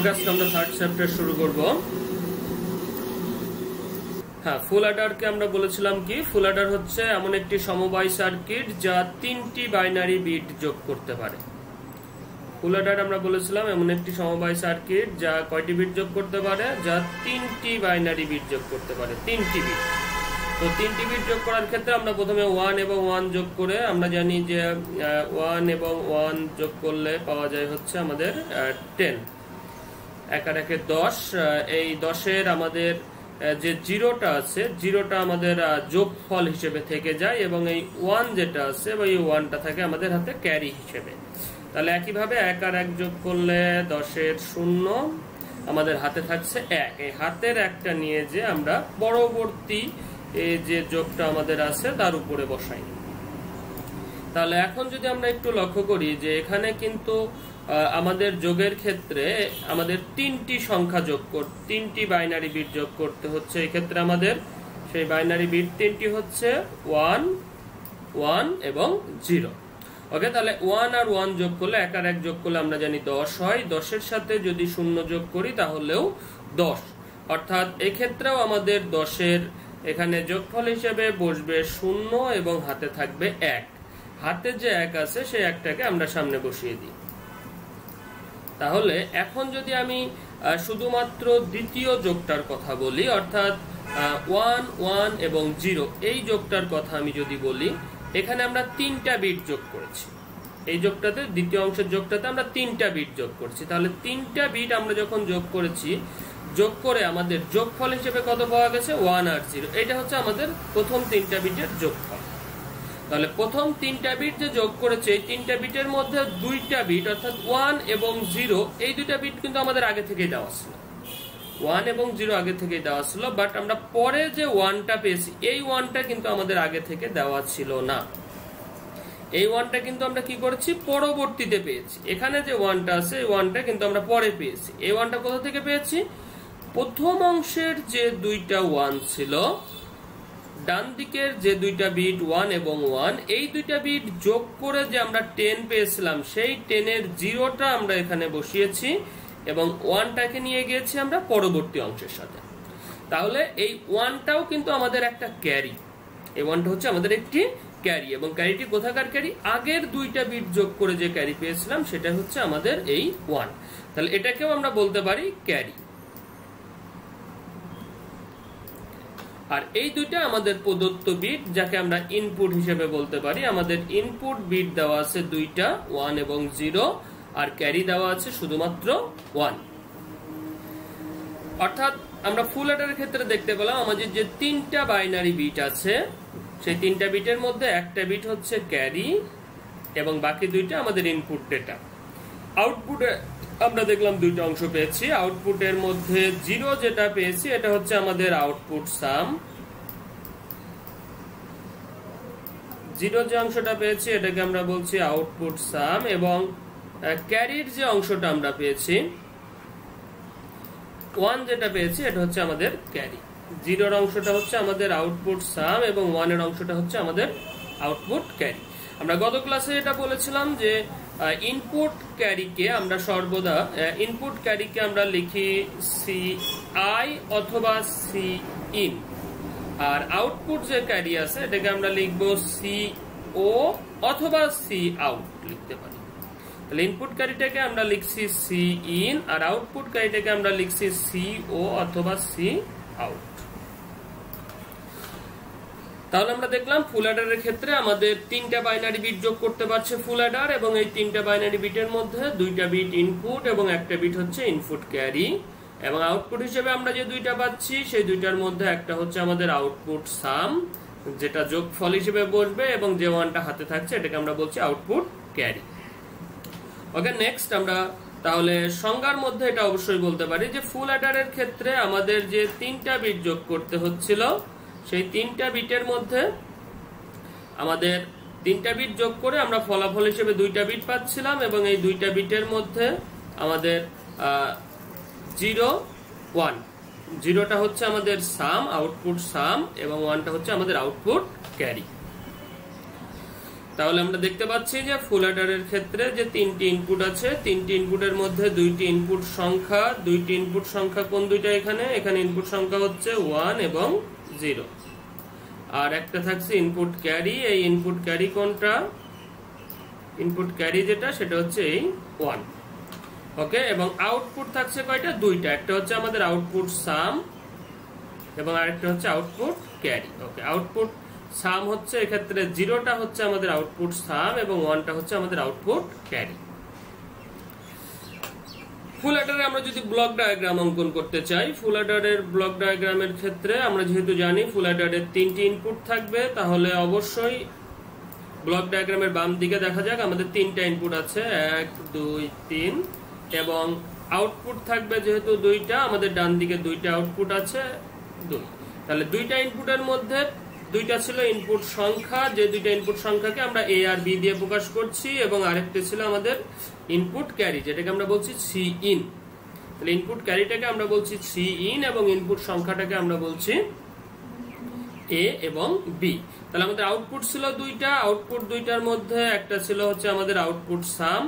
ওকে, আজকে আমরা third chapter শুরু করব। হ্যাঁ, ফুল অ্যাডারকে আমরা বলেছিলাম কি, ফুল অ্যাডার হচ্ছে এমন একটি সমবায় সার্কিট যা 3টি বাইনারি বিট যোগ করতে পারে। ফুল অ্যাডার আমরা বলেছিলাম এমন একটি সমবায় সার্কিট যা কয়টি বিট যোগ করতে পারে, যা 3টি বাইনারি বিট যোগ করতে পারে, 3টি বিট। তো 3টি বিট যোগ করার ক্ষেত্রে আমরা প্রথমে 1 এবং 1 যোগ করে, আমরা জানি যে 1 এবং 1 যোগ করলে পাওয়া যায় হচ্ছে আমাদের 10, 1 আর 1 10। এই 10-এর আমাদের যে জিরোটা আছে, জিরোটা আমাদের যোগফল হিসেবে থেকে যায়, এবং এই 1 যেটা আছে বা এই 1টা থাকে আমাদের হাতে ক্যারি হিসেবে। তাহলে একইভাবে 1 আর 1 যোগ করলে 10-এর 0, আমাদের হাতে থাকছে 1। এই হাতের একটা নিয়ে যে আমরা পরবর্তী এই যে যোগটা আমাদের আছে তার উপরে বসাই। তাহলে এখন যদি আমরা একটু লক্ষ্য করি যে এখানে কিন্তু আমাদের যোগের ক্ষেত্রে আমাদের 3টি সংখ্যা যোগ করতে, 3টি বাইনারি বিট যোগ করতে হচ্ছে। এই ক্ষেত্রে আমাদের সেই বাইনারি বিট 3টি হচ্ছে 1, 1 এবং 0। ওকে, তাহলে 1 আর 1 যোগ করলে, 1 আর 1 যোগ করলে আমরা জানি 10 হয়। 10-এর সাথে যদি 0 যোগ করি তাহলেও 10, অর্থাৎ এক্ষেত্রেও আমাদের 10-এর এখানে যোগফল হিসেবে বসবে 0 এবং হাতে থাকবে 1। হাতে যে 1 আছে সেই 1টাকে আমরা সামনে বসিয়ে দিই। তাহলে এখন যদি আমি শুধুমাত্র দ্বিতীয় যোগটার কথা বলি, অর্থাৎ 1, 1 এবং 0, এই যোগটার কথা আমি যদি বলি, এখানে আমরা 3টা বিট যোগ করেছি। এই যোগটাতে, দ্বিতীয় অংশের যোগটাতে আমরা 3টা বিট যোগ করছি। তাহলে 3টা বিট আমরা যখন যোগ করেছি, যোগ করে আমাদের যোগফল হিসেবে কত পাওয়া গেছে, 1 আর 0। এটা হচ্ছে আমাদের প্রথম 3টা বিটের যোগফল। তাহলে প্রথম 3টা বিট যে যোগ করেছে, এই 3টা বিটের মধ্যে 2টা বিট অর্থাৎ 1 এবং 0, এই 2টা বিট কিন্তু আমাদের আগে থেকেই দেওয়া ছিল। 1 এবং 0 আগে থেকেই দেওয়া ছিল, বাট আমরা পরে যে 1টা পেয়েছি, এই 1টা কিন্তু আমাদের আগে থেকে দেওয়া ছিল না। এই 1টা কিন্তু আমরা কি করেছি, পরবর্তীতে পেয়েছি। এখানে যে 1টা আছে, এই 1টা কিন্তু আমরা পরে পেয়েছি। এই 1টা কোথা থেকে পেয়েছি, প্রথম অংশের যে 2টা 1 ছিল, ডান দিকের যে 2টা বিট 1 এবং 1, এই 2টা বিট যোগ করে যে আমরা 10 পেয়েছিলাম, সেই 10-এর 0টা আমরা এখানে বসিয়েছি এবং 1টাকে নিয়ে গিয়েছি আমরা পরবর্তী অংশের সাথে। তাহলে এই 1টাও কিন্তু আমাদের একটা ক্যারি। এই 1টা হচ্ছে আমাদের একটি ক্যারি, এবং ক্যারিটি কোথাকার ক্যারি, আগের 2টা বিট যোগ করে যে ক্যারি পেয়েছিলাম সেটা হচ্ছে আমাদের এই 1। তাহলে এটাকেও আমরা বলতে পারি ক্যারি। আর এই 2টা আমাদের প্রদত্ত বিট, যাকে আমরা ইনপুট হিসেবে বলতে পারি। আমাদের ইনপুট বিট দেওয়া আছে 2টা, 1 এবং 0, আর ক্যারি দেওয়া আছে শুধুমাত্র 1। অর্থাৎ আমরা ফুল অ্যাডারের ক্ষেত্রে দেখতে পেলাম আমাদের যে 3টা বাইনারি বিট আছে, সেই 3টা বিটের মধ্যে একটা বিট হচ্ছে ক্যারি এবং বাকি 2টা আমাদের ইনপুট ডেটা। আউটপুটে আমরা দেখলাম 2টা অংশ পেয়েছি। আউটপুটের মধ্যে 0 যেটা পেয়েছি, এটা হচ্ছে আমাদের আউটপুট সাম। 0 যে অংশটা পেয়েছি এটাকে আমরা বলছি আউটপুট সাম, এবং ক্যারির যে অংশটা আমরা পেয়েছি, 1 যেটা পেয়েছি, এটা হচ্ছে আমাদের ক্যারি। 0-এর অংশটা হচ্ছে আমাদের আউটপুট সাম এবং 1-এর অংশটা হচ্ছে আমাদের আউটপুট ক্যারি। আমরা গত ক্লাসে এটা বলেছিলাম যে ইনপুট ক্যারিকে আমরা সর্বদা, ইনপুট ক্যারিকে আমরা লিখি CI অথবা CIN, আর আউটপুট যে ক্যারি আছে এটাকে আমরা লিখবো CO অথবা COUT লিখতে পারি। তাহলে ইনপুট ক্যারিটাকে আমরা লিখছি CIN, আর আউটপুট ক্যারিটাকে আমরা লিখছি CO অথবা COUT। তাহলে আমরা দেখলাম ফুল অ্যাডারের ক্ষেত্রে আমাদের 3টা বাইনারি বিট যোগ করতে পারছে ফুল অ্যাডার, এবং এই 3টা বাইনারি বিটের মধ্যে 2টা বিট ইনপুট এবং একটা বিট হচ্ছে ইনপুট ক্যারি, এবং আউটপুট হিসেবে আমরা যে 2টা পাচ্ছি সেই 2টার মধ্যে একটা হচ্ছে আমাদের আউটপুট সাম, যেটা যোগফল হিসেবে বসবে, এবং যে 1টা হাতে থাকছে এটাকে আমরা বলছি আউটপুট ক্যারি। ওকে, নেক্সট আমরা তাহলে সংজ্ঞার মধ্যে এটা অবশ্যই বলতে পারি যে ফুল অ্যাডারের ক্ষেত্রে আমাদের যে 3টা বিট যোগ করতে হচ্ছিল, সেই 3টা বিটের মধ্যে আমাদের 3টা বিট যোগ করে আমরা ফলাফল হিসেবে 2টা বিট পাচ্ছিলাম, এবং এই 2টা বিটের মধ্যে আমাদের 0, 1, 0টা হচ্ছে আমাদের সাম, আউটপুট সাম, এবং 1টা হচ্ছে আমাদের আউটপুট ক্যারি। তাহলে আমরা দেখতে পাচ্ছি যে ফুল অ্যাডারের ক্ষেত্রে যে তিনটি ইনপুট আছে, তিনটি ইনপুটের মধ্যে দুইটি ইনপুট সংখ্যা, দুইটি ইনপুট সংখ্যা কোন দুইটা, এখানে ইনপুট সংখ্যা হচ্ছে 1 এবং 0, আর একটা থাকছে ইনপুট ক্যারি। এই ইনপুট ক্যারি কোনটা, ইনপুট ক্যারি যেটা সেটা হচ্ছে এই 1। ওকে, এবং আউটপুট থাকছে কয়টা, দুইটা, একটা হচ্ছে আমাদের আউটপুট সাম এবং আরেকটা হচ্ছে আউটপুট ক্যারি। ওকে, আউটপুট সাম হচ্ছে এক্ষেত্রে 0টা হচ্ছে আমাদের আউটপুট সাম এবং 1টা হচ্ছে আমাদের আউটপুট ক্যারি। ফুল অ্যাডারে আমরা যদি ব্লক ডায়াগ্রাম অঙ্কন করতে চাই, ফুল অ্যাডারের ব্লক ডায়াগ্রামের ক্ষেত্রে আমরা যেহেতু জানি ফুল অ্যাডারের তিনটি ইনপুট থাকবে, তাহলে অবশ্যই ব্লক ডায়াগ্রামের বাম দিকে দেখা যাক আমাদের তিনটা ইনপুট আছে, 1 2 3, এবং আউটপুট থাকবে যেহেতু দুইটা, আমাদের ডান দিকে দুইটা আউটপুট আছে 2। তাহলে দুইটা ইনপুটের মধ্যে দুইটা ছিল ইনপুট সংখ্যা, যে দুইটা ইনপুট সংখ্যাকে আমরা এ আর বি দিয়ে প্রকাশ করছি, এবং আরেকটা ছিল আমাদের ইনপুট ক্যারি যেটাকে আমরা বলছি সি ইন। তাহলে ইনপুট ক্যারিটাকে আমরা বলছি সি ইন এবং ইনপুট সংখ্যাটাকে আমরা বলছি এ এবং বি। তাহলে আমাদের আউটপুট ছিল দুইটা, আউটপুট দুইটার মধ্যে একটা ছিল হচ্ছে আমাদের আউটপুট সাম,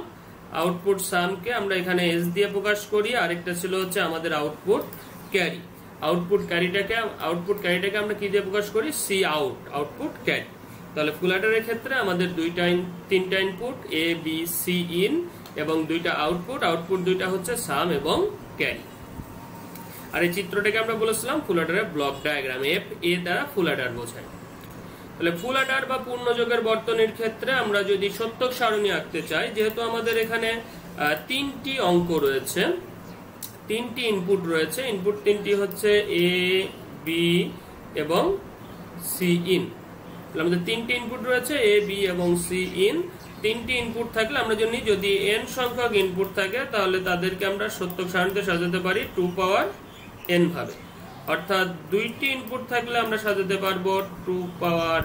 আউটপুট সামকে আমরা এখানে এস দিয়ে প্রকাশ করি, আরেকটা ছিল হচ্ছে আমাদের আউটপুট ক্যারি। আউটপুট ক্যারিটাকে আমরা কি দিয়ে প্রকাশ করি, সি আউট, আউটপুট ক্যারি। তাহলে ফুল অ্যাডারের ক্ষেত্রে আমাদের তিনটা input A B C in এবং দুইটা আউটপুট দুইটা হচ্ছে সাম এবং ক্যারি। আর এই চিত্রটাকে আমরা বলেছিলাম ফুল অ্যাডারের ব্লক ডায়াগ্রাম, এফ এ দ্বারা ফুল অ্যাডার বোঝায়। তাহলে ফুল অ্যাডার বা পূর্ণযোগের বর্তনীর ক্ষেত্রে আমরা যদি সত্যক সারণী আঁকতে চাই, যেহেতু আমাদের এখানে তিনটি অঙ্ক রয়েছে, তিনটি ইনপুট রয়েছে, ইনপুট তিনটি হচ্ছে এ বি এবং সি ইন। আমাদের তিনটি ইনপুট রয়েছে এ বি এবং সি ইন। তিনটি ইনপুট থাকলে আমরা জানি যদি n সংখ্যক ইনপুট থাকে তাহলে তাদেরকে আমরা সত্যক সারণীতে সাজাতে পারি 2 পাওয়ার n ভাবে, অর্থাৎ দুইটি ইনপুট থাকলে আমরা সাজাতে পারবো 2 পাওয়ার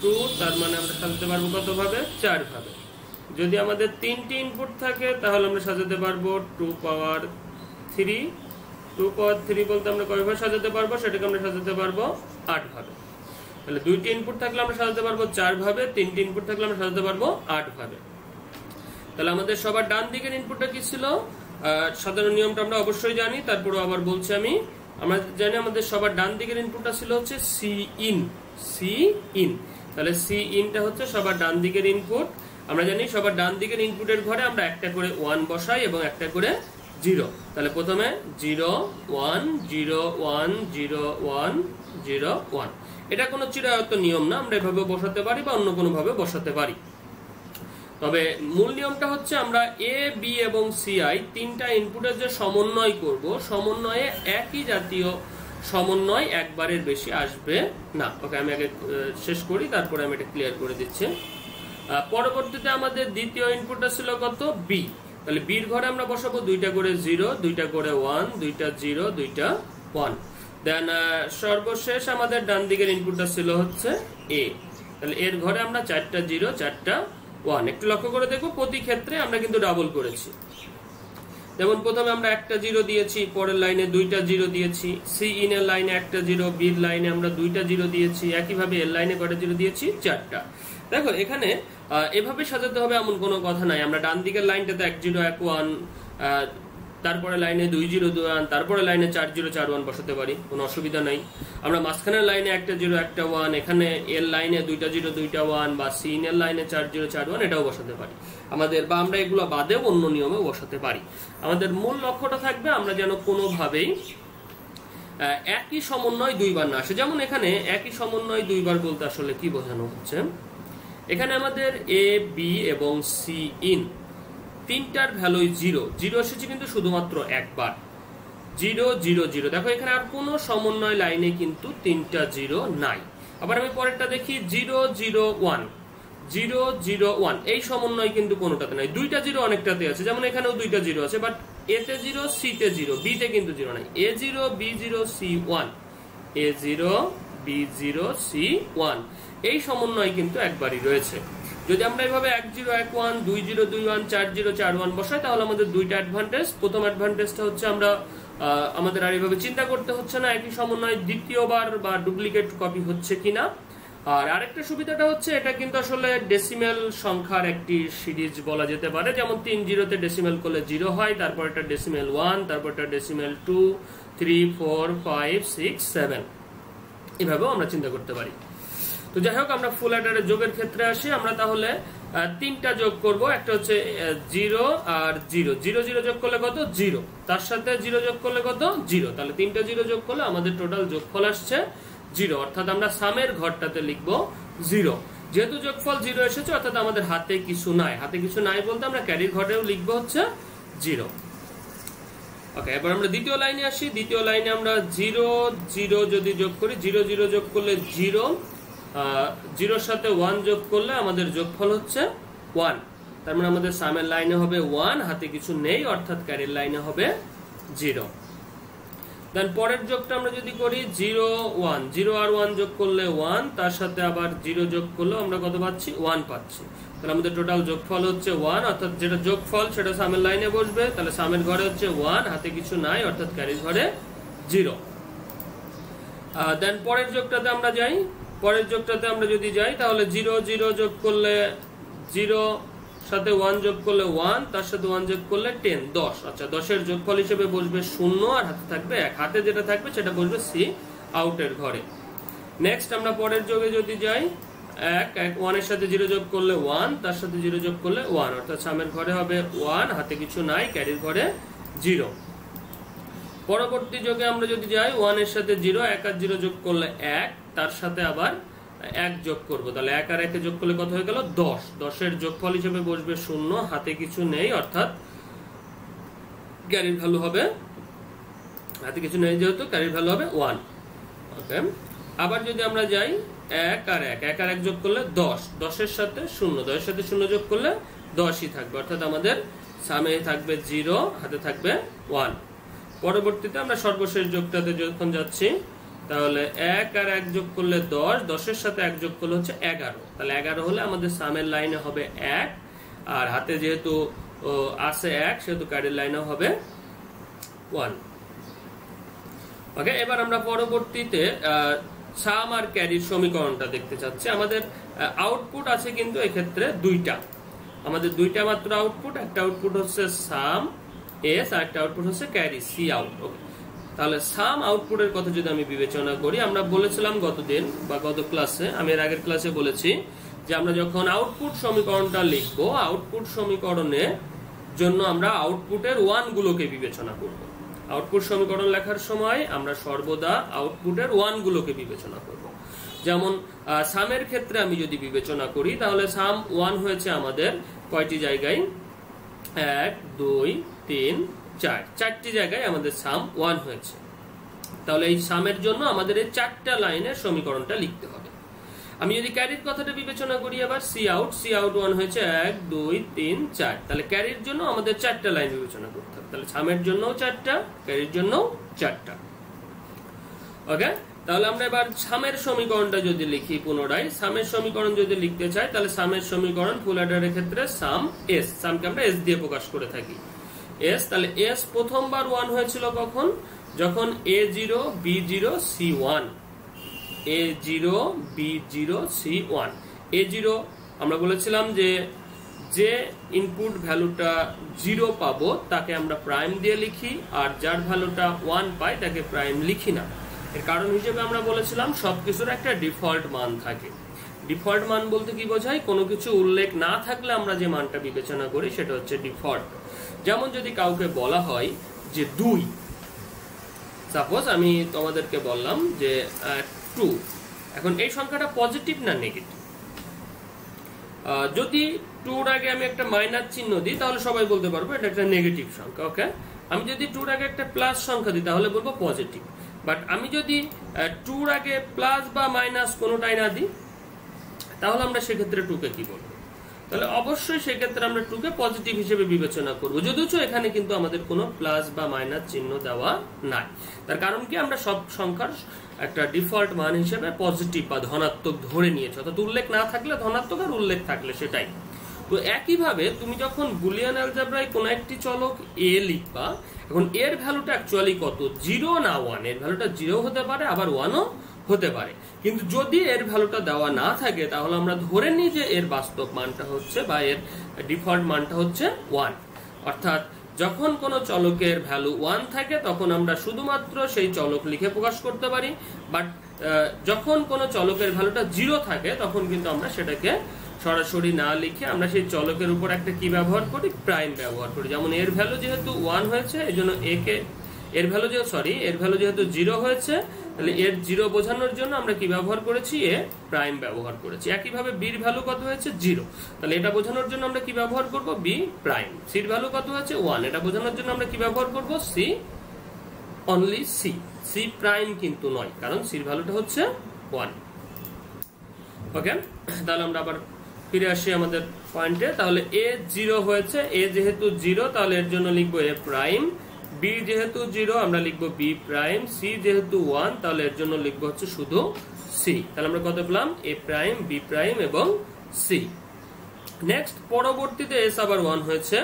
2, তার মানে আমরা সাজাতে পারবো কত ভাবে, 4 ভাবে। যদি আমাদের তিনটি ইনপুট থাকে তাহলে আমরা সাজাতে পারবো 2 পাওয়ার 3। 2 পাওয়ার 3 বলতে আমরা কয়ভাবে সাজাতে পারবো, সেটাকে আমরা সাজাতে পারবো 8 ভাবে। তাহলে দুইটি ইনপুট থাকলে আমরা সাজাতে পারবো 4 ভাবে, তিনটি ইনপুট থাকলে আমরা সাজাতে পারবো 8 ভাবে। তাহলে আমাদের সবার ডান দিকের ইনপুটটা কি ছিল, সাধারণ নিয়মটা আমরা অবশ্যই জানি, তারপরে আবার বলছি আমরা জানি আমাদের সবার ডান দিকের ইনপুটটা ছিল হচ্ছে সি ইন, সি ইন। তাহলে সি ইনটা হচ্ছে সবার ডান দিকের ইনপুট। আমরা জানি সবার ডান দিকের ইনপুটের ঘরে আমরা একটা করে 1 বসাই এবং একটা করে 0। তাহলে প্রথমে 0 1 0 1 0 1 0 1। এটা কোনো চিরায়ত নিয়ম না, আমরা এভাবে বসাতে পারি বা অন্য কোনো ভাবে বসাতে পারি। তবে মূল নিয়মটা হচ্ছে আমরা এ বি এবং সিআই তিনটা ইনপুটের যে সমন্বয় করব, সমন্বয়ে একই জাতীয় সমন্বয় একবারের বেশি আসবে না। ওকে, আমি আগে শেষ করি, তারপরে আমি এটা ক্লিয়ার করে দিচ্ছি। পরবর্তীতে আমাদের দ্বিতীয় ইনপুটটা ছিল কত, বি। তাহলে বির ঘরে আমরা বসাবো দুইটা করে 0, দুইটা করে 1, দুইটা 0, দুইটা 1। দেন সর্বশেষ আমাদের ডান দিকের ইনপুটটা ছিল হচ্ছে এ। তাহলে এর ঘরে আমরা 4টা 0, 4টা 1। একটু লক্ষ্য করে দেখো প্রতি ক্ষেত্রে আমরা কিন্তু ডাবল করেছি। যেমন প্রথমে আমরা একটা 0 দিয়েছি, পরের লাইনে দুইটা 0 দিয়েছি, সি ইন এর লাইনে একটা 0, বির লাইনে আমরা দুইটা 0 দিয়েছি, একইভাবে এর লাইনে কয়টা 0 দিয়েছি, 4টা। দেখো এখানে এভাবে সাজাতে হবে এমন কোনো কথা নাই। আমরা ডান দিকের লাইনটাতে 1 0 1 1, তারপরে লাইনে 2 0 2 1, তারপরে লাইনে 4 0 4 1 বসাতে পারি, কোনো অসুবিধা নাই। আমরা মাঝখানের লাইনে একটা 0 একটা 1, এখানে এর লাইনে দুইটা 0 দুইটা 1, বা সি ইন এর লাইনে 4 0 4 1 এটাও বসাতে পারি আমাদের, বা আমরা এগুলো বাদেও অন্য নিয়মে বসাতে পারি। আমাদের মূল লক্ষ্যটা থাকবে আমরা যেন কোনোভাবেই একই সমন্বয় দুইবার না আসে। যেমন এখানে একই সমন্বয় দুইবার বলতে আসলে কি বোঝানো হচ্ছে, এখানে আমাদের এ বি এবং সি ইন তিনটার ভ্যালু 0 0 এসেছে কিন্তু শুধুমাত্র একবার, 0 0 0। দেখো এখানে আর কোনো সমন্বয় লাইনে কিন্তু তিনটা 0 নাই। আবার আমি পরেরটা দেখি 0 0 1 0 0 1, এই সমন্বয় কিন্তু কোনোটাতে নাই। দুইটা 0 অনেকটাতে আছে, যেমন এখানেও দুইটা 0 আছে, বাট এতে 0 সি তে 0, বি তে কিন্তু 0 নাই। এ 0 বি 0 সি 1, এ 0 বি 0 সি 1, এই সমন্বয় কিন্তু একবারই রয়েছে। যদি আমরা এভাবে 1 0 1 1 2 0 2 1 4 0 4 1 বসাই তাহলে আমাদের দুইটা অ্যাডভান্টেজ। প্রথম অ্যাডভান্টেজটা হচ্ছে আমরা আমাদের আর এভাবে চিন্তা করতে হচ্ছে না একই সমন্বয় দ্বিতীয়বার বা ডুপ্লিকেট কপি হচ্ছে কিনা। আর আরেকটা সুবিধাটা হচ্ছে এটা কিন্তু আসলে ডেসিমেল সংখ্যার একটি সিরিজ বলা যেতে পারে, যেমন 3 জিরোতে ডেসিমেল করলে 0 হয়, তারপর এটা ডেসিমেল 1, তারপর এটা ডেসিমেল 2, 3, 4, 5, 6, 7 এভাবেও আমরা চিন্তা করতে পারি। তো যাই হোক, আমরা ফুল অ্যাডারের যোগের ক্ষেত্রে আসি। আমরা তাহলে 3টা যোগ করব। একটা হচ্ছে 0 আর 0, 0 0 যোগ করলে কত? 0, তার সাথে 0 যোগ করলে কত? 0। তাহলে 3টা 0 যোগ করলে আমাদের টোটাল যোগফল আসছে 0, অর্থাৎ আমরা সামের ঘরটাতে লিখবো 0। যেহেতু যোগফল 0 এসেছে অর্থাৎ আমাদের হাতে কিছু নাই। হাতে কিছু নাই বলতে আমরা ক্যারির ঘরেও লিখবো হচ্ছে 0। ওকে, এবার আমরা দ্বিতীয় লাইনে আসি। দ্বিতীয় লাইনে আমরা 0 0 যদি যোগ করি, 0 0 যোগ করলে 0, 0 সাথে 1 যোগ করলে আমাদের যোগফল হচ্ছে 1। তার মানে আমাদের সামের লাইনে হবে 1, হাতে কিছু নেই অর্থাৎ ক্যারির লাইনে হবে 0। দেন পরের যোগটা আমরা যদি করি 0 1, 0 আর 1 যোগ করলে 1, তার সাথে আবার 0 যোগ করলে আমরা কত পাচ্ছি? 1 পাচ্ছি। তাহলে আমাদের টোটাল যোগফল হচ্ছে 1, অর্থাৎ যেটা যোগফল সেটা সামের লাইনে বসবে। তাহলে সামের ঘরে হচ্ছে 1, হাতে কিছু নাই অর্থাৎ ক্যারির ঘরে 0। দেন পরের যোগটাতে আমরা যাই। পরের যোগটাতে আমরা যদি যাই তাহলে 0 0 যোগ করলে 0, সাথে 1 যোগ করলে 1, তার সাথে 1 যোগ করলে 10, 10। আচ্ছা, 10 এর যোগফল হিসেবে বসবে 0 আর হাতে থাকবে 1। হাতে যেটা থাকবে সেটা বসবে সি আউটের ঘরে। নেক্সট আমরা পরের যোগে যদি যাই, 1 এর সাথে 0 যোগ করলে 1, তার সাথে 0 যোগ করলে 1, অর্থাৎ সামের ঘরে হবে 1, হাতে কিছু নাই, ক্যারির ঘরে 0। পরবর্তী যোগে আমরা যদি যাই, 1 এর সাথে 0, 1 আর 0 যোগ করলে 1, তার সাথে আবার 1 যোগ করব। তাহলে 1 আর 1 যোগ করলে কত হয়ে গেল? 10। 10 এর যোগফল হিসেবে বসবে 0, হাতে কিছু নেই অর্থাৎ ক্যারির ভ্যালু হবে, হাতে কিছু নেই যেহেতু ক্যারির ভ্যালু হবে 1। ওকে, আবার যদি আমরা যাই 1 আর 1, 1 আর 1 যোগ করলে 10, 10 এর সাথে 0, 10 এর সাথে 0 যোগ করলে 10ই থাকবে, অর্থাৎ আমাদের সামনে থাকবে 0, হাতে থাকবে 1। পরবর্তীতে আমরা সর্বশেষ যোগটাতে যখন যাচ্ছি, তাহলে 1 আর 1 যোগ করলে 10, 10 এর সাথে 1 যোগ করলে হচ্ছে 11। তাহলে 11 হলে আমাদের সামের লাইনে হবে 1, আর হাতে যেহেতু আছে 1 সেহেতু ক্যারির লাইনে হবে 1। ওকে, এবার আমরা পরবর্তীতে সাম আর ক্যারির সমীকরণটা দেখতে চাচ্ছি। আমাদের আউটপুট আছে কিন্তু এক্ষেত্রে দুইটা, আমাদের দুইটা মাত্র আউটপুট। একটা আউটপুট হচ্ছে সাম এস আর একটা আউটপুট হচ্ছে ক্যারি সি আউট। ওকে, তাহলে সাম আউটপুটের কথা যদি আমি বিবেচনা করি, আমরা বলেছিলাম গতদিন বা গত ক্লাসে, আমি এর আগের ক্লাসে বলেছি যে আমরা যখন আউটপুট সমীকরণটা লিখবো, আউটপুট সমীকরণের জন্য আমরা আউটপুটের 1 গুলোকে বিবেচনা করব। আউটপুট সমীকরণ লেখার সময় আমরা সর্বদা আউটপুটের 1 গুলোকে বিবেচনা করব। যেমন সামের ক্ষেত্রে আমি যদি বিবেচনা করি, তাহলে সাম 1 হয়েছে আমাদের কয়টি জায়গায়? 1 2 3 4, 4টি জায়গায় আমাদের সাম 1 হয়েছে। তাহলে এই সামের জন্য আমাদের এই 4টা লাইনের সমীকরণটা লিখতে হবে। আমি যদি ক্যারির কথাটা বিবেচনা করি, আবার সি আউট 1 হয়েছে 1 2 3 4, তাহলে ক্যারির জন্য আমাদের 4টা লাইন বিবেচনা করতে হবে। তাহলে সামের জন্যও 4টা, ক্যারির জন্যও 4টা। ওকে, তাহলে আমরা এবার সামের সমীকরণটা যদি লিখি পুনরায়, সামের সমীকরণ যদি লিখতে চাই, তাহলে সামের সমীকরণ ফুল অ্যাডারের ক্ষেত্রে সাম এস, সামকে আমরা এস দিয়ে প্রকাশ করে থাকি। এস, তাহলে এস প্রথমবার 1 হয়েছিল কখন? যখন a0 b0 c1, a0 b0 c1। a0 আমরা বলেছিলাম যে ইনপুট ভ্যালুটা 0 পাবো তাকে আমরা প্রাইম দিয়ে লিখি, আর যার ভ্যালুটা 1 পাই তাকে প্রাইম লিখি না। এর কারণ হিসেবে আমরা বলেছিলাম সবকিছুর একটা ডিফল্ট মান থাকে। ডিফল্ট মান বলতে কি বোঝায়? কোনো কিছু উল্লেখ না থাকলে আমরা যে মানটা বিবেচনা করি সেটা হচ্ছে ডিফল্ট। যেমন যদি কাউকে বলা হয় যে 2, সাপোজ আমি তোমাদেরকে বললাম যে 2, এখন এই সংখ্যাটা পজিটিভ না নেগেটিভ? যদি 2 এর আগে আমি একটা মাইনাস চিহ্ন দিই তাহলে সবাই বলতে পারবো এটা একটা নেগেটিভ সংখ্যা। ওকে, আমি যদি 2 এর আগে একটা প্লাস সংখ্যা দিই তাহলে বলবো পজিটিভ। বাট আমি যদি 2 এর আগে প্লাস বা মাইনাস কোনোটাই না দিই তাহলে আমরা সেক্ষেত্রে 2 কে কি বলবো? তাহলে অবশ্যই সেক্ষেত্রে আমরা 2 কে পজিটিভ হিসেবে বিবেচনা করব, যদিও এখানে কিন্তু আমাদের কোনো প্লাস বা মাইনাস চিহ্ন দেওয়া নাই। তার কারণ কি? আমরা সব সংখ্যার একটা ডিফল্ট মান হিসেবে পজিটিভ বা ধনাত্মক ধরে নিয়েছি, অর্থাৎ উল্লেখ না থাকলে ধনাত্মক আর উল্লেখ থাকলে সেটাই। তো একইভাবে তুমি যখন বুলিয়ান অ্যালজেব্রায় কোনো একটি চলক a লিখবা, এখন এর ভ্যালুটা অ্যাকচুয়ালি কত? 0 না 1? এর ভ্যালুটা 0 হতে পারে আবার 1ও হতে পারে। কিন্তু যদি এর ভ্যালুটা দেওয়া না থাকে তাহলে আমরা ধরে নিই যে এর বাস্তব মানটা হচ্ছে বা এর ডিফল্ট মানটা হচ্ছে 1। অর্থাৎ যখন কোনো চলকের ভ্যালু 1 থাকে তখন আমরা শুধুমাত্র সেই চলক লিখে প্রকাশ করতে পারি, বাট যখন কোনো চলকের ভ্যালুটা 0 থাকে তখন কিন্তু আমরা সেটাকে সরাসরি না লিখে আমরা সেই চলকের উপর একটা কি ব্যবহার করি, প্রাইম ব্যবহার করি। যেমন এর ভ্যালু যেহেতু 1 হয়েছে এজন্য এর ভ্যালু যেহেতু 0 হয়েছে তাহলে এর 0 বোঝানোর জন্য আমরা কি ব্যবহার করেছি, এ প্রাইম ব্যবহার করেছি। একইভাবে বির ভ্যালু কত হয়েছে, 0, তাহলে এটা বোঝানোর জন্য আমরা কি ব্যবহার করব, বি প্রাইম। সির ভ্যালু কত হয়েছে, 1, এটা বোঝানোর জন্য আমরা কি ব্যবহার করব, C, only C. C prime কিন্তু নয়, কারণ সির ভ্যালুটা হচ্ছে 1। ওকে, তাহলে আমরা আবার ফিরে আসি আমাদের পয়েন্টে। তাহলে এ 0 হয়েছে, এ যেহেতু 0 তাহলে এর জন্য লিখবো এ প্রাইম। বি যেহেতু 0 আমরা লিখবো বি প্রাইম। সি যেহেতু 1 তাহলে এর জন্য লিখবো হচ্ছে শুধু সি। তাহলে আমরা কত পেলাম, এ প্রাইম, বি প্রাইম এবং সি। নেক্সট পরবর্তীতে এস আবার 1 হয়েছে।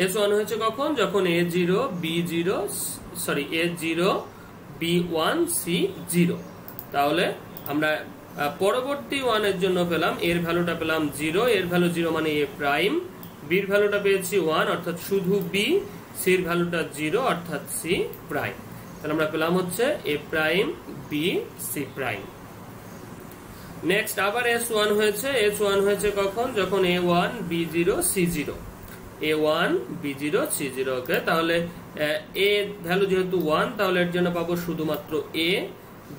এস 1 হয়েছে কখন, যখন এ 0 বি 0 বি 1 সি 0। তাহলে আমরা পরবর্তী 1 এর জন্য পেলাম, এর ভ্যালুটা পেলাম 0, এর ভ্যালু 0 মানে এ প্রাইম। বির ভ্যালুটা পেয়েছি 1 অর্থাৎ শুধু বি। সির ভ্যালুটা 0 অর্থাৎ সি প্রাইম। তাহলে আমরা পেলাম হচ্ছে A prime, B, C prime. Next আবার S1 হয়েছে। S1 হয়েছে কখন, যখন A1 B0 C0, A1 B0 C0। ওকে, তাহলে এ ভ্যালু যেহেতু 1 তাহলে এর জন্য পাবো শুধুমাত্র এ।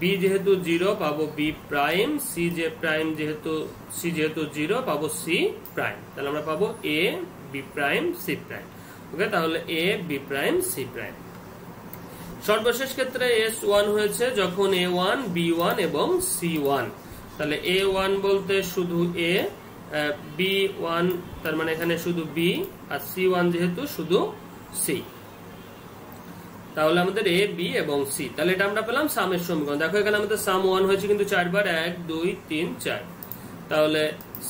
বি যেহেতু 0 পাবো বি প্রাইম। সি যেহেতু 0 পাবো সি প্রাইম। তাহলে আমরা পাবো এ বি প্রাইম সি প্রাইম। ওকে, তাহলে এ বি প্রাইম সি প্রাইম। সর্বশেষ ক্ষেত্রে S1 হয়েছে যখন A1 B1 এবং C1। তাহলে A1 বলতে শুধু এ, B1 তার মানে এখানে শুধু বি, আর C1 যেহেতু শুধু সি। তাহলে আমাদের এ, বি এবং সি। তাহলে এটা আমরা পেলাম সামের সমীকরণ। দেখো এখানে আমাদের সাম 1 হয়েছে কিন্তু 4 বার, 1 2 3 4। তাহলে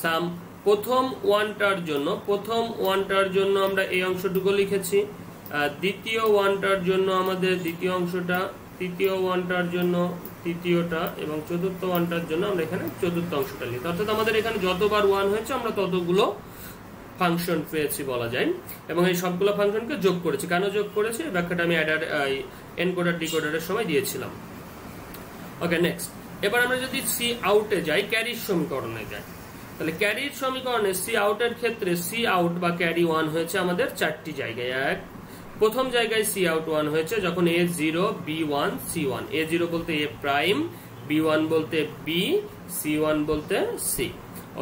সাম প্রথম ওয়ানটার জন্য আমরা এই অংশটুকু লিখেছি, দ্বিতীয় ওয়ানটার জন্য আমাদের দ্বিতীয় অংশটা, তৃতীয় ওয়ানটার জন্য তৃতীয়টা, এবং চতুর্থ ওয়ানটার জন্য আমরা এখানে চতুর্থ অংশটা লিখি। অর্থাৎ আমাদের এখানে যতবার 1 হয়েছে আমরা ততগুলো ফাংশন পেয়েছি বলা যায়, এবং এই সবগুলো ফাংশনকে যোগ করেছি। কেন যোগ করেছি ব্যাখ্যাটা আমি এনকোডার ডিকোডারের সময় দিয়েছিলাম। ওকে, নেক্সট এবার আমরা যদি সি আউটে যাই, ক্যারির সমীকরণে যাই, তাহলে ক্যারির সমীকরণে সি আউটের ক্ষেত্রে সি আউট বা ক্যারি 1 হয়েছে আমাদের 4টি জায়গায়। প্রথম জায়গায় সি আউট 1 হয়েছে যখন A0 B1 C1। A0 বলতে এ প্রাইম, B1 বলতে বি, C1 বলতে সি।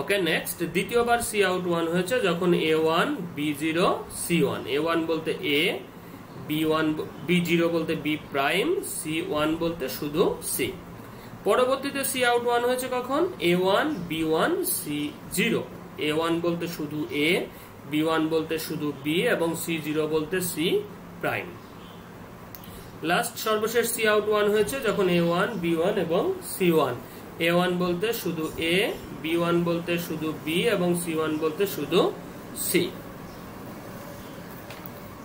ওকে, নেক্সট দ্বিতীয়বার সি আউট 1 হয়েছে যখন A1 B0 C1। A1 বলতে এ, B0 বলতে বি প্রাইম, C1 বলতে শুধু সি। পরবর্তীতে সি আউট 1 হয়েছে কখন, A1 B1 C0। A1 বলতে শুধু এ, B1 বলতে শুধু বি এবং C0 বলতে সি প্রাইম। লাস্ট সর্বশেষ সি আউট 1 হয়েছে যখন A1 B1 এবং C1। A1 বলতে শুধু এ, B1 বলতে শুধু বি এবং C1 বলতে শুধু সি।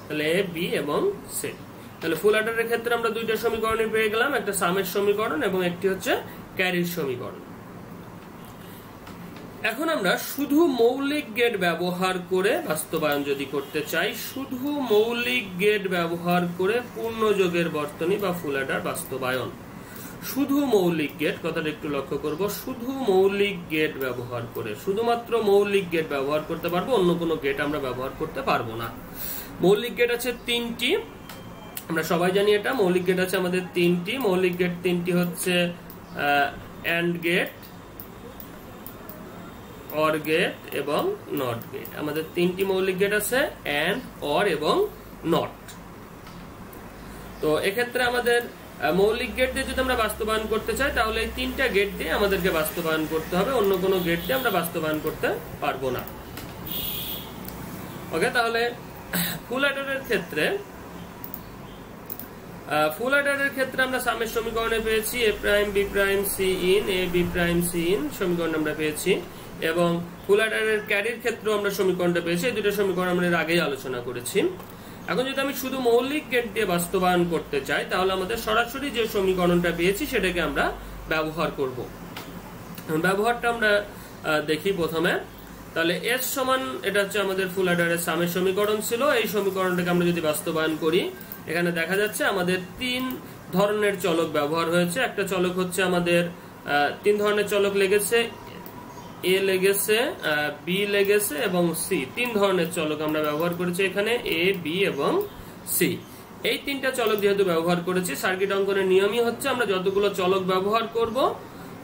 তাহলে এ, বি এবং সি। তাহলে ফুল অ্যাডারের ক্ষেত্রে আমরা দুইটা সমীকরণই পেয়ে গেলাম, একটা সামের সমীকরণ এবং একটি হচ্ছে ক্যারির সমীকরণ। এখন আমরা শুধু মৌলিক গেট ব্যবহার করে বাস্তবায়ন যদি করতে চাই, শুধু মৌলিক গেট ব্যবহার করে পূর্ণযোগের বর্তনী বা ফুল অ্যাডার বাস্তবায়ন, শুধু মৌলিক গেট, কথাটা একটু লক্ষ্য করব, শুধু মৌলিক গেট ব্যবহার করে, শুধুমাত্র মৌলিক গেট ব্যবহার করতে পারবো, অন্য কোনো গেট আমরা ব্যবহার করতে পারবো না। মৌলিক গেট আছে 3টি, আমরা সবাই জানি এটা। মৌলিক গেট আছে আমাদের 3টি। মৌলিক গেট 3টি হচ্ছে অ্যান্ড গেট, অর গেট এবং নট গেট। আমাদের 3টি মৌলিক গেট আছে, অ্যান্ড, অর এবং নট। তো এক্ষেত্রে আমাদের মৌলিক গেট দিয়ে যদি আমরা বাস্তবায়ন করতে চাই তাহলে এই 3টা গেট দিয়ে আমাদেরকে বাস্তবায়ন করতে হবে, অন্য কোনো গেট দিয়ে আমরা বাস্তবায়ন করতে পারবো না। ওকে, তাহলে ফুল অ্যাডারের ক্ষেত্রে আমরা সামের সমীকরণে পেয়েছি A prime B prime C in, A B prime C in সমীকরণ আমরা পেয়েছি, এবং ফুল অ্যাডারের ক্যারির ক্ষেত্রেও আমরা সমীকরণটা পেয়েছি। এই দুটো সমীকরণ আমরা এর আগেই আলোচনা করেছি। এখন যদি আমি শুধু মৌলিক গেট দিয়ে বাস্তবায়ন করতে চাই তাহলে আমাদের সরাসরি যে সমীকরণটা পেয়েছি সেটাকে আমরা ব্যবহার করব। ব্যবহারটা আমরা দেখি প্রথমে। তাহলে এস সমান, এটা হচ্ছে আমাদের ফুল অ্যাডারের সামের সমীকরণ ছিল। এই সমীকরণটাকে আমরা যদি বাস্তবায়ন করি, এখানে দেখা যাচ্ছে আমাদের 3 ধরনের চলক ব্যবহার হয়েছে। একটা চলক হচ্ছে আমাদের 3 ধরনের চলক লেগেছে, এ লেগেছে, বি লেগেছে এবং সি। 3 ধরনের চলক আমরা ব্যবহার করেছি এখানে, এ, বি এবং সি। এই 3টা চলক যেহেতু ব্যবহার করেছি, সার্কিট অঙ্কনের নিয়মই হচ্ছে আমরা যতগুলো চলক ব্যবহার করব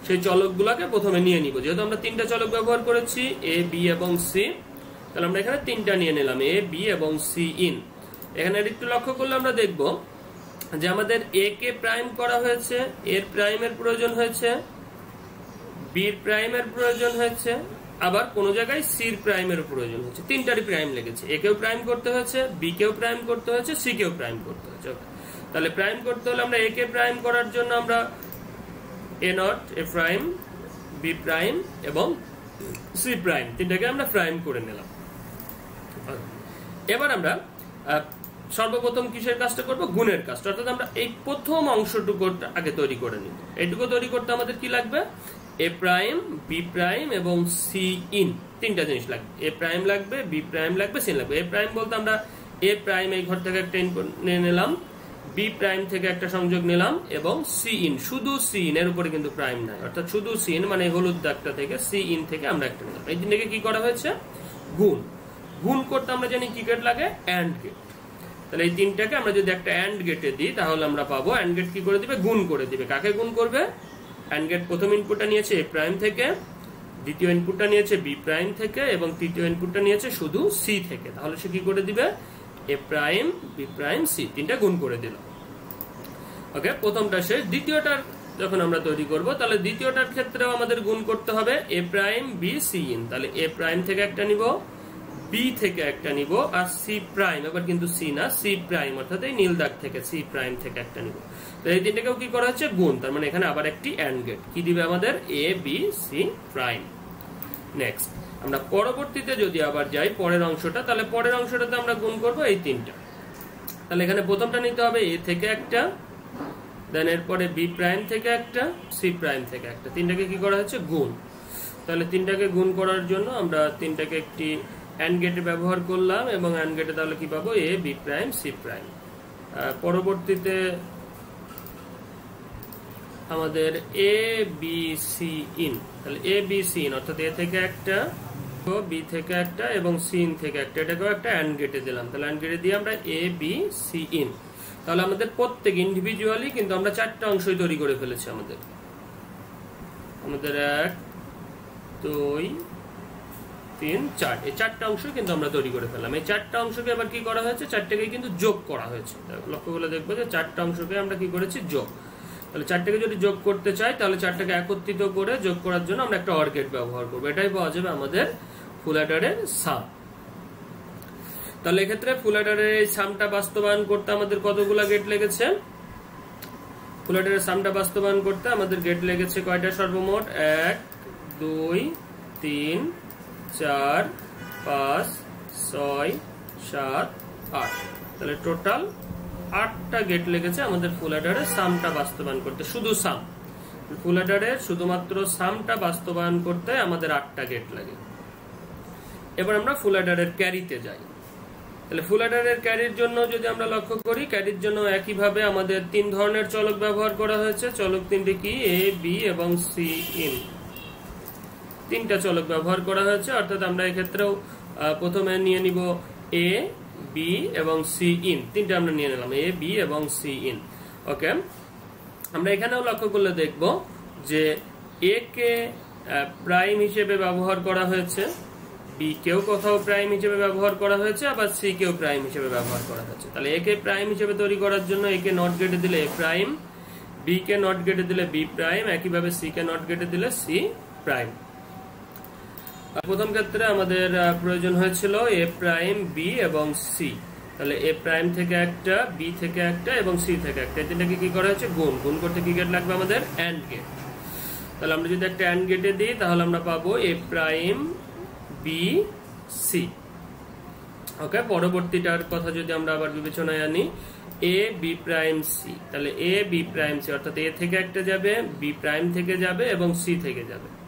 সেই চলকগুলোকে প্রথমে নিয়ে নিব। যেহেতু আমরা 3টা চলক ব্যবহার করেছি, এ, বি এবং সি, তাহলে আমরা এখানে 3টা নিয়ে নিলাম, এ, বি এবং সি ইন। এখানে একটু লক্ষ্য করলে আমরা দেখব যে আমাদের এ কে প্রাইম করা হয়েছে, এর প্রাইমের প্রয়োজন হয়েছে, বির প্রাইমের প্রয়োজন হয়েছে, আবার কোন জায়গায় সির প্রাইমের প্রয়োজন হয়েছে। 3টারই প্রাইম লেগেছে, এ কেও প্রাইম করতে হয়েছে, বি কেও প্রাইম করতে হয়েছে, সি কেও প্রাইম করতে হয়েছে। তাহলে প্রাইম করতে হলে আমরা এ কে প্রাইম করার জন্য আমরা A not, A prime, B prime এবং সি প্রাইম 3টাকে আমরা প্রাইম করে নিলাম। এবার আমরা সর্বপ্রথম কিসের কাজটা করব? গুণের কাজটা। অর্থাৎ আমরা এই প্রথম অংশটুকু আগে তৈরি করে নিব। এইটুকু তৈরি করতে আমাদের কি লাগবে? এ প্রাইম, বি প্রাইম এবং সি ইন। 3টা জিনিস লাগবে, এ প্রাইম লাগবে, বি প্রাইম লাগবে, সি লাগবে। এ প্রাইম বলতে আমরা এ প্রাইম এই ঘর থেকে একটা ইনপুট নিয়ে নিলাম, বি প্রাইম থেকে একটা সংযোগ নিলাম এবং সি ইন, শুধু সি ইন, এর উপরে কিন্তু প্রাইম নাই, অর্থাৎ শুধু সি ইন মানে হলুদ দাগটা থেকে সি ইন থেকে আমরা একটা নিলাম। এই তিনটাকে কি করা হয়েছে? গুণ। গুণ করতে আমরা জানি কি গেট লাগে? And gate. তাহলে এই 3টাকে আমরা যদি একটা অ্যান্ড গেটে দিই তাহলে আমরা পাবো, অ্যান্ড গেট কি করে দিবে? গুণ করে দিবে। কাকে গুণ করবে? অ্যান্ড গেট প্রথম ইনপুটটা নিয়েছে এ প্রাইম থেকে, দ্বিতীয় ইনপুটটা নিয়েছে বি প্রাইম থেকে এবং তৃতীয় ইনপুটটা নিয়েছে শুধু সি থেকে। তাহলে সে কি করে দিবে? এ প্রাইম, বি প্রাইম, সি 3টা গুণ করে দিল। ওকে, প্রথমটা শেষ। দ্বিতীয়টার যখন আমরা তৈরি করব তাহলে দ্বিতীয়টার ক্ষেত্রেও আমাদের গুণ করতে হবে এ প্রাইম, বি, সি ইন। তাহলে এ প্রাইম থেকে একটা নিব, বি থেকে একটা নিব আর সি প্রাইম, এবার কিন্তু সি না, সি প্রাইম অর্থাৎ এই নীল দাগ থেকে সি প্রাইম থেকে একটা নিব। তো এই 3টাকেও কি করা হচ্ছে? গুণ। তার মানে এখানে আবার একটি অ্যান্ড গেট। কি দিবে আমাদের? এ, বি, সি প্রাইম। নেক্সট আমরা পরবর্তীতে যদি আবার যাই পরের অংশটা, তাহলে পরের অংশটাতে আমরা গুণ করব এই 3টা। তাহলে এখানে প্রথমটা নিতে হবে এ থেকে একটা, দেন এরপরে বি প্রাইম থেকে একটা, সি প্রাইম থেকে একটা। 3টাকে কি করা হচ্ছে? গুণ। তাহলে 3টাকে গুণ করার জন্য আমরা 3টাকে একটি অ্যান্ড গেটে ব্যবহার করলাম এবং অ্যান্ড গেটে তাহলে কি পাবো? এ, বি প্রাইম, সি প্রাইম। পরবর্তীতে আমাদের এ, বি, সি ইন। তাহলে এ, বি, সি ইন অর্থাৎ এ থেকে একটা, বি থেকে একটা এবং সি ইন থেকে একটা, এটাকেও একটা অ্যান্ড গেটে দিলাম। তাহলে অ্যান্ড গেটে দিয়ে আমরা এ, বি, সি ইন। তাহলে আমাদের প্রত্যেক ইন্ডিভিজুয়ালি কিন্তু আমরা 4টা অংশই তৈরি করে ফেলেছি। আমাদের 1, 2, 3, 4 এই 4টা অংশ কিন্তু আমরা তৈরি করে ফেললাম। এই 4টা অংশকে এবার কি করা হয়েছে? 4টাকে কিন্তু যোগ করা হয়েছে। লক্ষ্য করে দেখবো যে 4টা অংশকে আমরা কি করেছি? যোগ। তাহলে 4টাকে যদি যোগ করতে চাই তাহলে 4টাকে একত্রিত করে যোগ করার জন্য আমরা একটা অর গেট ব্যবহার করবো। এটাই পাওয়া যাবে আমাদের ফুল অ্যাডারের সাম। তাহলে এক্ষেত্রে ফুল অ্যাডারের এই সামটা বাস্তবায়ন করতে আমাদের কতগুলা গেট লেগেছে? ফুল অ্যাডারের সামটা বাস্তবায়ন করতে আমাদের গেট লেগেছে কয়টা সর্বমোট? 1, 2, 3, 4, 5, 6, 7, 8। তাহলে টোটাল 8টা গেট লেগেছে আমাদের ফুল অ্যাডারের সামটা বাস্তবায়ন করতে। শুধু সাম, ফুল অ্যাডারের শুধুমাত্র সামটা বাস্তবায়ন করতে আমাদের 8টা গেট লাগে। এবার আমরা ফুল অ্যাডারের ক্যারিতে যাই। তাহলে ফুল অ্যাডারের ক্যারির জন্য যদি আমরা লক্ষ্য করি, ক্যারির জন্য একইভাবে আমাদের 3 ধরনের চলক ব্যবহার করা হয়েছে। চলক 3টি কি? এ, বি এবং সি ইন। 3টা চলক ব্যবহার করা হয়েছে। অর্থাৎ আমরা এক্ষেত্রেও প্রথমে নিয়ে নিব এ, বি এবং সি ইন। 3টা আমরা নিয়ে নিলাম, এ, বি এবং সি ইন। ওকে, আমরা এখানেও লক্ষ্য করলে দেখব যে এ কে প্রাইম হিসেবে ব্যবহার করা হয়েছে, বি কেও কোথাও প্রাইম হিসেবে ব্যবহার করা হয়েছে, আবার সি কেও প্রাইম হিসেবে ব্যবহার করা হয়েছে। তাহলে এ কে প্রাইম হিসেবে তৈরি করার জন্য এ কে নট গেটে দিলে এ প্রাইম, বি কে নট গেটে দিলে বি প্রাইম, একইভাবে সি কে নট গেটে দিলে সি প্রাইম। প্রথম ক্ষেত্রে আমাদের প্রয়োজন হয়েছিল এ প্রাইম, বি এবং সি। তাহলে এ প্রাইম থেকে একটা, বি থেকে একটা এবং সি থেকে একটা। এই 3টাকে কি করা হয়েছে? গুণ। গুণ করতে কি গেট লাগবে আমাদের? And gate. তাহলে আমরা যদি একটা অ্যান্ড গেটে দিই তাহলে আমরা পাবো এ প্রাইম, বি, সি। ওকে, পরবর্তীটার কথা যদি আমরা আবার বিবেচনায় আনি, এ বি প্রাইম সি, তাহলে এ বি প্রাইম সি অর্থাৎ এ থেকে একটা যাবে, বি প্রাইম থেকে যাবে এবং সি থেকে যাবে।